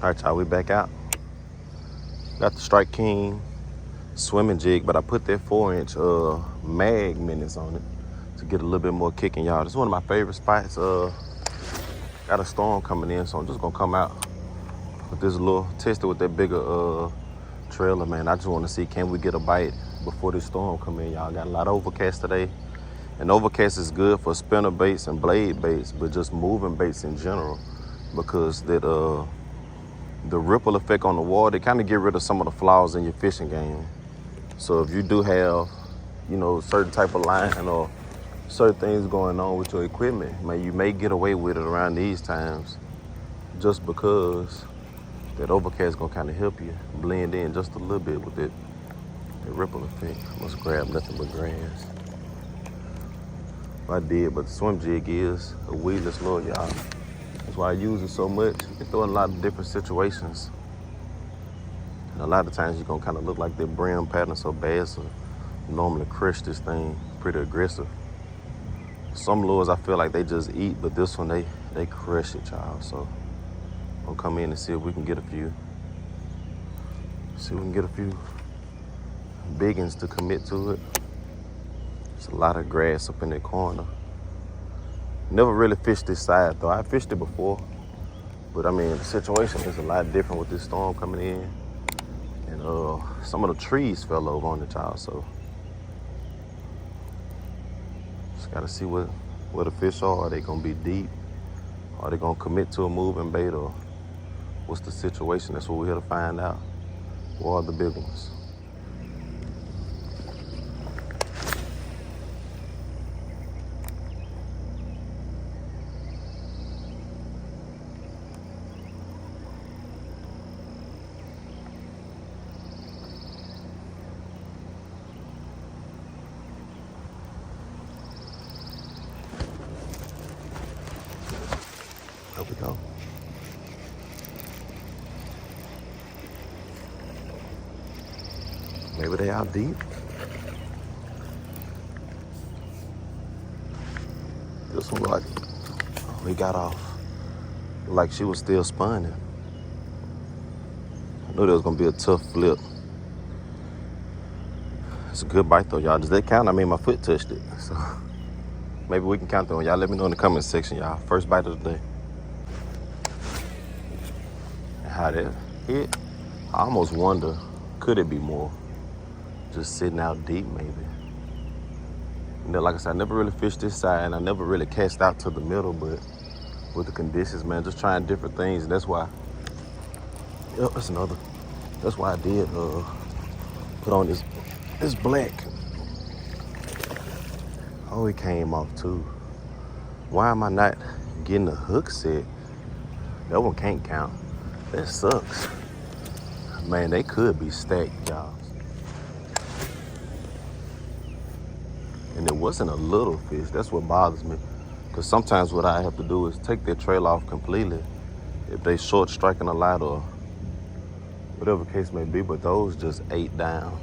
All right, y'all, we back out. Got the Strike King swimming jig, but I put that 4-inch mag menace on it to get a little bit more kicking, y'all. This is one of my favorite spots. Got a storm coming in, so I'm just gonna come out with this little tester with that bigger trailer, man. I just want to see, can we get a bite before this storm come in, y'all. Got a lot of overcast today, and overcast is good for spinner baits and blade baits, but just moving baits in general, because that the ripple effect on the water, it kind of get rid of some of the flaws in your fishing game. So if you do have, certain type of line or certain things going on with your equipment, man, you may get away with it around these times, just because that overcast gonna kind of help you blend in just a little bit with it. The ripple effect. Must grab nothing but grass. I did, but the swim jig is a weedless lure, y'all. That's why I use it so much. You can throw in a lot of different situations. And a lot of times you're gonna kind of look like that brim pattern so bad, so you normally crush this thing pretty aggressive. Some lures I feel like they just eat, but this one they crush it, y'all. So I'll come in and see if we can get a few. See if we can get a few biggins to commit to it. There's a lot of grass up in that corner. Never really fished this side though. I fished it before, but I mean the situation is a lot different with this storm coming in, and some of the trees fell over on it, y'all. So just gotta see where the fish are. Are they gonna be deep? Are they gonna commit to a moving bait, or what's the situation? That's what we're here to find out. What are the big ones? There we go. Maybe they out deep. This one like, we got off. Like she was still spawning. I knew there was gonna be a tough flip. It's a good bite though, y'all. Does that count? I mean, my foot touched it. So maybe we can count that one. Y'all let me know in the comment section, y'all. First bite of the day. How that hit, I almost wonder, could it be more? Just sitting out deep, maybe. Like I said, I never really fished this side, and I never really cast out to the middle, but with the conditions, man, just trying different things, and that's why, that's another. That's why I did put on this black. Oh, it came off too. Why am I not getting the hook set? That one can't count. That sucks. Man, they could be stacked, y'all. And it wasn't a little fish. That's what bothers me. Because sometimes what I have to do is take their trail off completely if they short striking a lot or whatever the case may be. But those just ate down.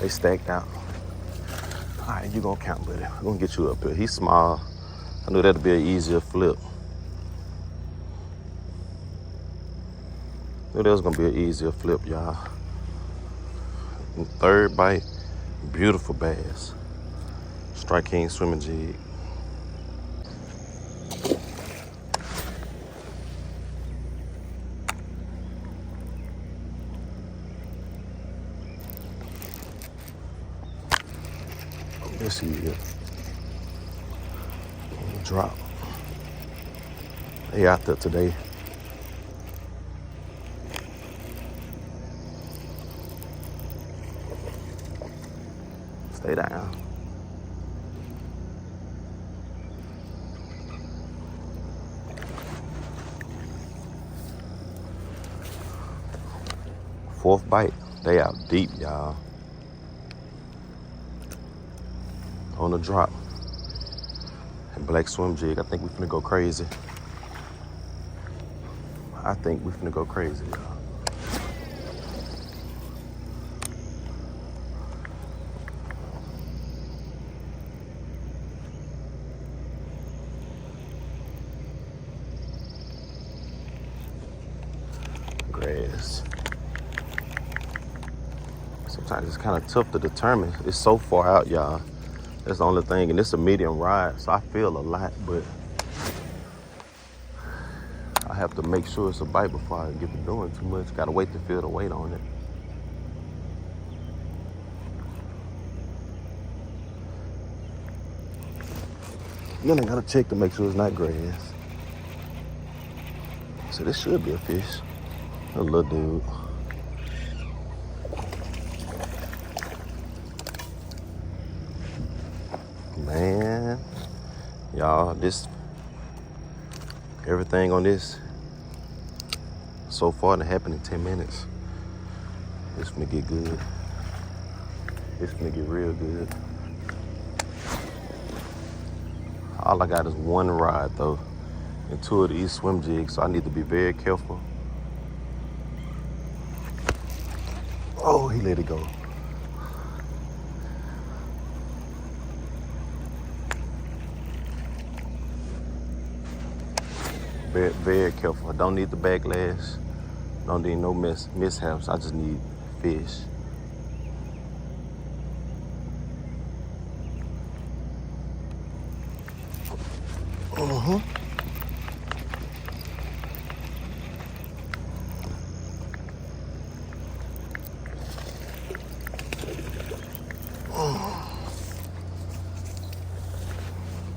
They stacked out. All right, you gonna count, buddy. I'm gonna get you up here. He's small. I knew that'd be an easier flip. Knew that was gonna be an easier flip, y'all. And third bite, beautiful bass. Strike King swimming jig. Yes, he is. Drop. They out there today. Stay down. Fourth bite. They out deep, y'all. On the drop. And black swim jig. I think we finna go crazy. Sometimes it's kind of tough to determine. It's so far out, y'all. That's the only thing, and it's a medium ride, so I feel a lot, but I have to make sure it's a bite before I get to doing too much. Gotta wait to feel the weight on it. Then I gotta check to make sure it's not grass. So this should be a fish. A little dude. Man, y'all, everything on this so far that happened in 10 minutes. It's gonna get good. It's gonna get real good. All I got is one rod though, and 2 of these swim jigs, so I need to be very careful. Oh, he let it go. Very, very careful. I don't need the backlash. Don't need no mishaps. I just need fish.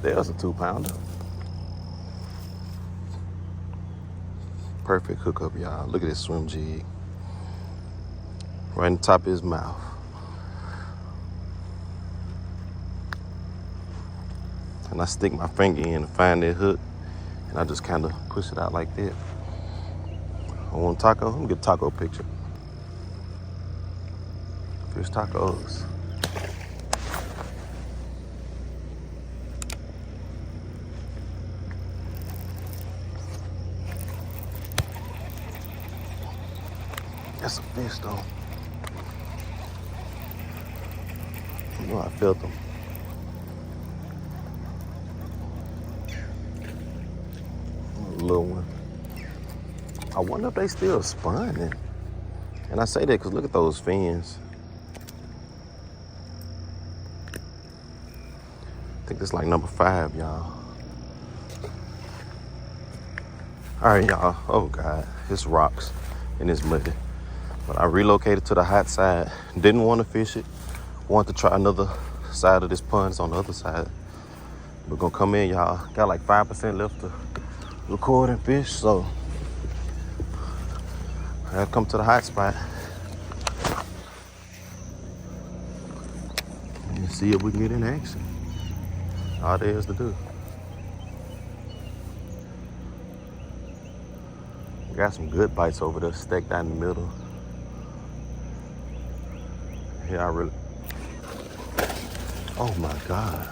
There's a 2-pounder. Perfect hookup, y'all. Look at this swim jig. Right on top of his mouth. And I stick my finger in to find that hook, and I just kind of push it out like that. I want taco. Let me get a taco picture. Fish tacos. That's a fish though. You know I felt them. A little one. I wonder if they still spawning. And I say that because look at those fins. I think this like number 5, y'all. All right, y'all. Oh God, it's rocks and it's muddy. But I relocated to the hot side. Didn't want to fish it. Wanted to try another side of this pond. It's on the other side. We're gonna come in, y'all. Got like 5% left to record and fish, so I gotta come to the hot spot and see if we can get in action. All there is to do. We got some good bites over there stacked out in the middle. Yeah, oh my God.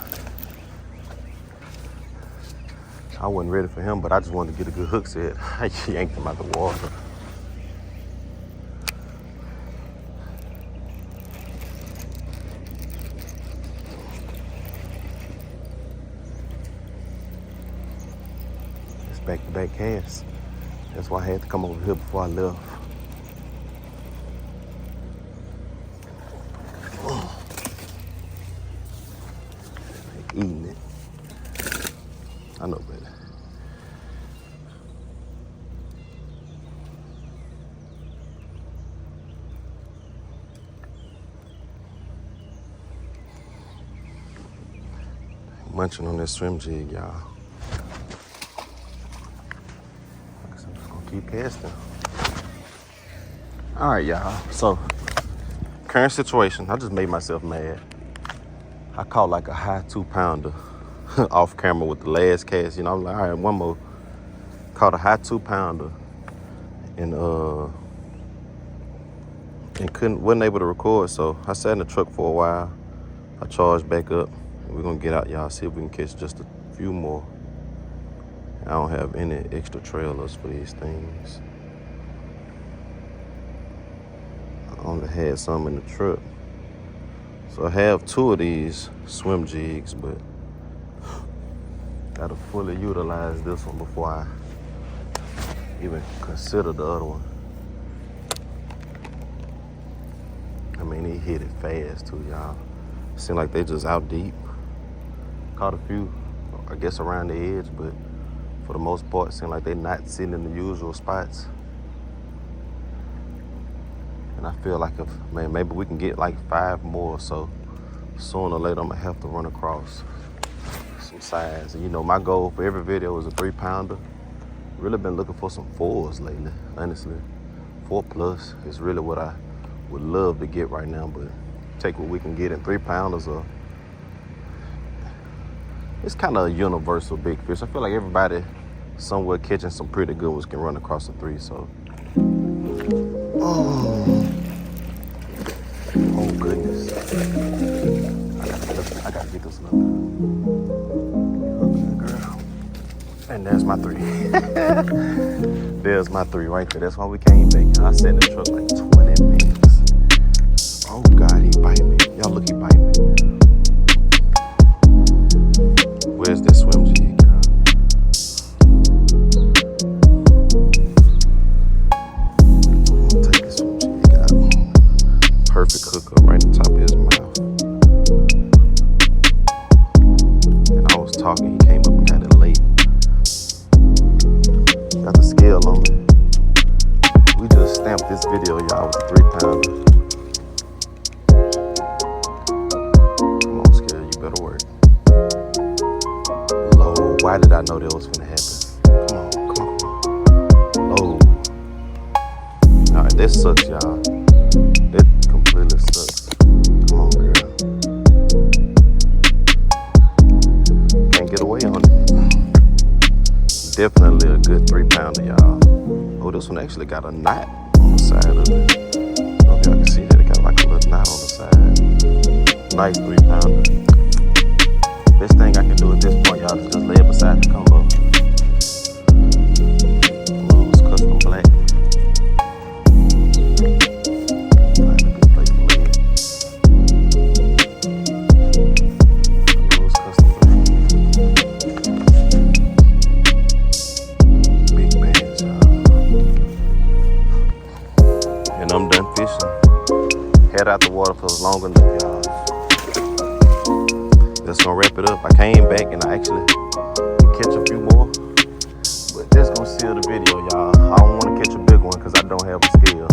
I wasn't ready for him, but I just wanted to get a good hook set. I yanked him out the water. It's back-to-back casts. That's why I had to come over here before I left. Eating it. I know better. Munching on this swim jig, y'all. I'm just gonna keep casting. All right, y'all. So, current situation, I just made myself mad. I caught like a high 2-pounder off camera with the last cast. You know, I'm like, all right, one more. Caught a high 2-pounder and wasn't able to record. So I sat in the truck for a while. I charged back up. We're gonna get out, y'all. See if we can catch just a few more. I don't have any extra trailers for these things. I only had some in the truck. So I have 2 of these swim jigs, but gotta fully utilize this one before I even consider the other one. I mean, hit it fast too, y'all. Seem like they just out deep. Caught a few, I guess, around the edge, but for the most part, seem like they not sitting in the usual spots. And I feel like maybe we can get like 5 more or so. Sooner or later, I'm gonna have to run across some size. And you know, my goal for every video is a 3-pounder. Really been looking for some 4s lately, honestly. 4+ is really what I would love to get right now, but take what we can get in 3-pounders. It's kind of a universal big fish. I feel like everybody somewhere catching some pretty good ones can run across a 3, so. Oh goodness. I gotta get this another. Okay, girl. And there's my 3. There's my 3 right there. That's why we came back. I sat in the truck like 20 minutes. Oh God, he biting me. Y'all look, he biting me. Where's that swim jig, girl? I'm gonna take this swim jig out. Perfect hookup right in the top of his mouth. And I was talking, he came up and got it late. Got the scale on me. We just stamped this video, y'all, with a 3-pounder. Come on, scale, you better work. Low. Why did I know that was finna happen? Come on. Low. Alright, that sucks, y'all. That completely sucks. Come on, girl. Can't get away on it. Definitely a good 3-pounder, y'all. Oh, this one actually got a knot on the side of it. I don't know if y'all can see that. It got like a little knot on the side. Nice 3-pounder. Best thing I can do at this point, y'all, is just lay it beside the combo. Blues custom black. Like a good plate for lead. Blues custom black. Big bands, y'all. And I'm done fishing. Head out the water for long enough, y'all. That's gonna wrap it up. I came back and I actually catch a few more, but that's gonna seal the video, y'all. I don't want to catch a big one because I don't have a scale.